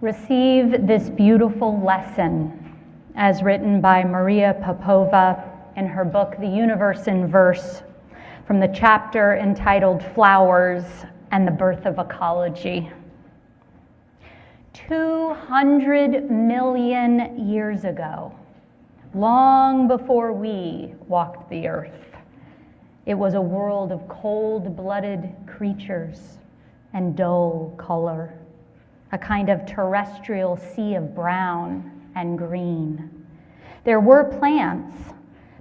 Receive this beautiful lesson as written by Maria Popova in her book, The Universe in Verse, from the chapter entitled Flowers and the Birth of Ecology. 200 million years ago, long before we walked the earth, it was a world of cold-blooded creatures and dull color, a kind of terrestrial sea of brown and green. There were plants,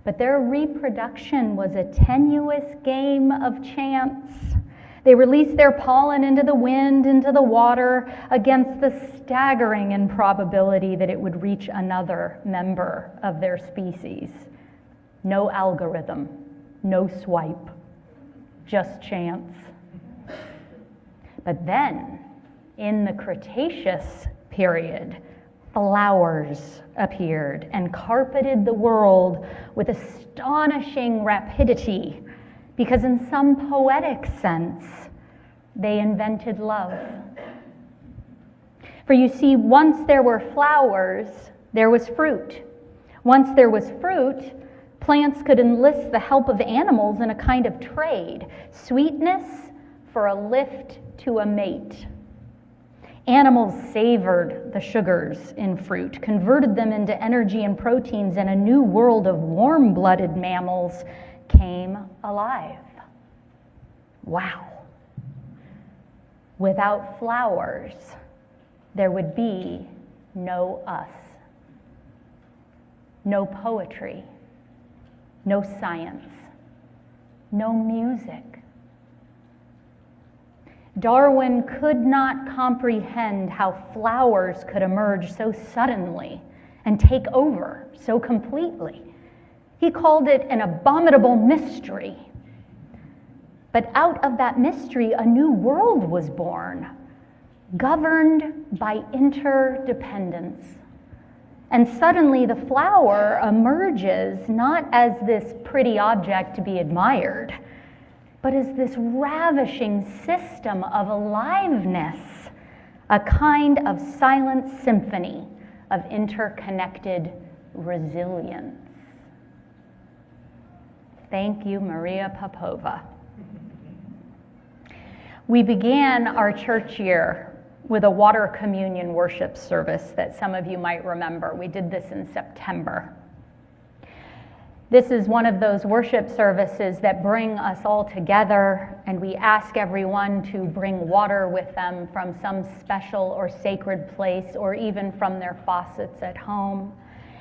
but their reproduction was a tenuous game of chance. They released their pollen into the wind, into the water, against the staggering improbability that it would reach another member of their species. No algorithm, no swipe, just chance. But then, in the Cretaceous period, flowers appeared and carpeted the world with astonishing rapidity, because in some poetic sense, they invented love. For you see, once there were flowers, there was fruit. Once there was fruit, plants could enlist the help of animals in a kind of trade, sweetness for a lift to a mate. Animals savored the sugars in fruit, converted them into energy and proteins, and a new world of warm-blooded mammals came alive. Wow. Without flowers, there would be no us. No poetry, no science, no music. Darwin could not comprehend how flowers could emerge so suddenly and take over so completely. He called it an abominable mystery. But out of that mystery, a new world was born, governed by interdependence. And suddenly the flower emerges not as this pretty object to be admired, but as this ravishing system of aliveness, a kind of silent symphony of interconnected resilience. Thank you, Maria Popova. We began our church year with a water communion worship service that some of you might remember. We did this in September. This is one of those worship services that bring us all together, and we ask everyone to bring water with them from some special or sacred place, or even from their faucets at home.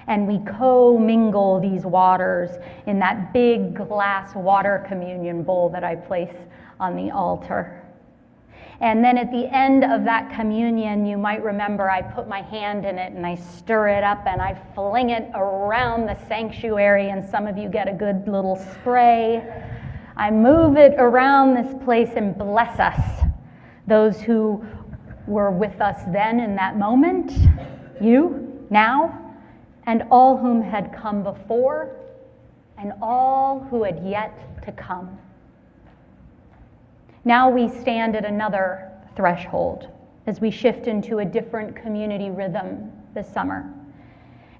And we co-mingle these waters in that big glass water communion bowl that I place on the altar. And then at the end of that communion, you might remember I put my hand in it and I stir it up and I fling it around the sanctuary, and some of you get a good little spray. I move it around this place and bless us, those who were with us then in that moment, you, now, and all whom had come before, and all who had yet to come. Now we stand at another threshold as we shift into a different community rhythm this summer.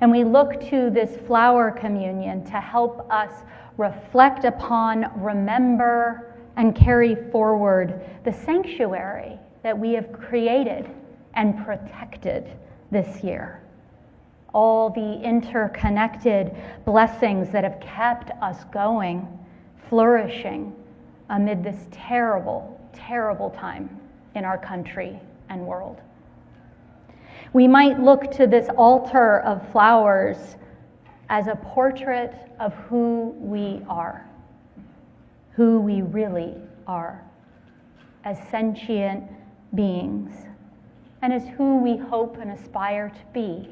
And we look to this flower communion to help us reflect upon, remember, and carry forward the sanctuary that we have created and protected this year. All the interconnected blessings that have kept us going, flourishing, amid this terrible, terrible time in our country and world. We might look to this altar of flowers as a portrait of who we are, who we really are, as sentient beings, and as who we hope and aspire to be.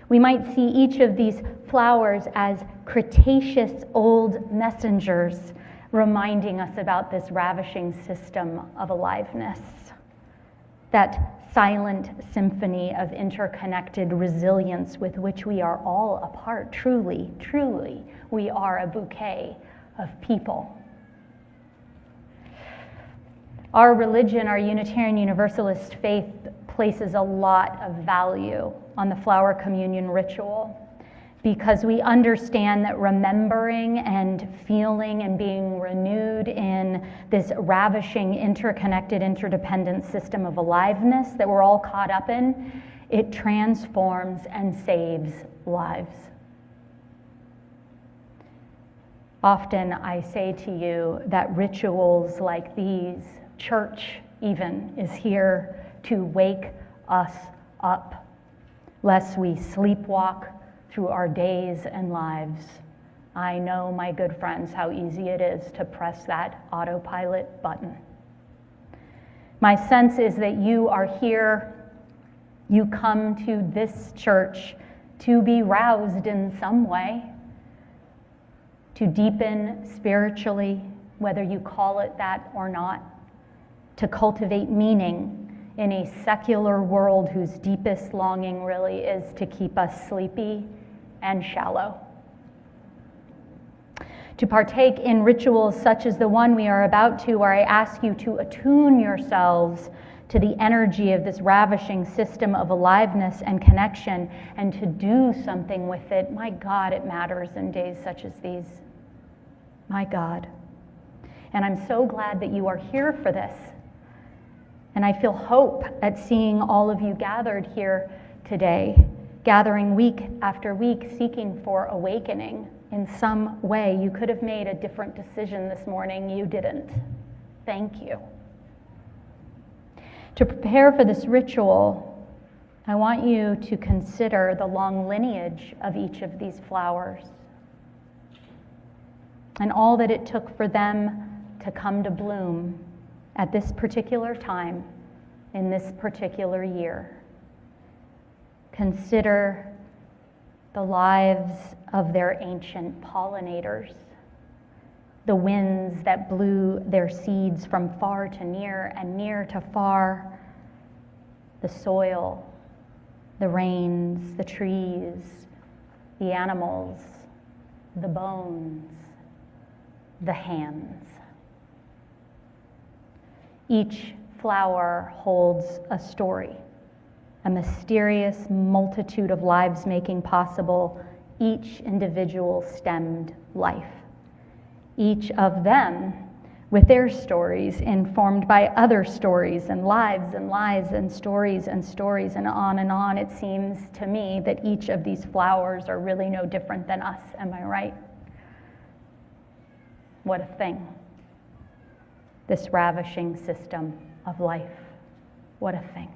We might see each of these flowers as Cretaceous old messengers reminding us about this ravishing system of aliveness, that silent symphony of interconnected resilience with which we are all a part. Truly, truly, we are a bouquet of people. Our religion, our Unitarian-Universalist faith, places a lot of value on the flower communion ritual, because we understand that remembering and feeling and being renewed in this ravishing, interconnected, interdependent system of aliveness that we're all caught up in, it transforms and saves lives. Often I say to you that rituals like these, church even, is here to wake us up, lest we sleepwalk through our days and lives. I know, my good friends, how easy it is to press that autopilot button. My sense is that you are here, you come to this church to be roused in some way, to deepen spiritually, whether you call it that or not, to cultivate meaning in a secular world whose deepest longing really is to keep us sleepy and shallow. To partake in rituals such as the one we are about to, where I ask you to attune yourselves to the energy of this ravishing system of aliveness and connection, and to do something with it. My God, it matters in days such as these. My God. And I'm so glad that you are here for this. And I feel hope at seeing all of you gathered here today, gathering week after week, seeking for awakening in some way. You could have made a different decision this morning. You didn't. Thank you. To prepare for this ritual, I want you to consider the long lineage of each of these flowers and all that it took for them to come to bloom at this particular time, in this particular year. Consider the lives of their ancient pollinators, the winds that blew their seeds from far to near and near to far, the soil, the rains, the trees, the animals, the bones, the hands. Each flower holds a story, a mysterious multitude of lives making possible each individual stemmed life. Each of them with their stories informed by other stories and lives and lives and stories and on. It seems to me that each of these flowers are really no different than us. Am I right? What a thing. This ravishing system of life. What a thing.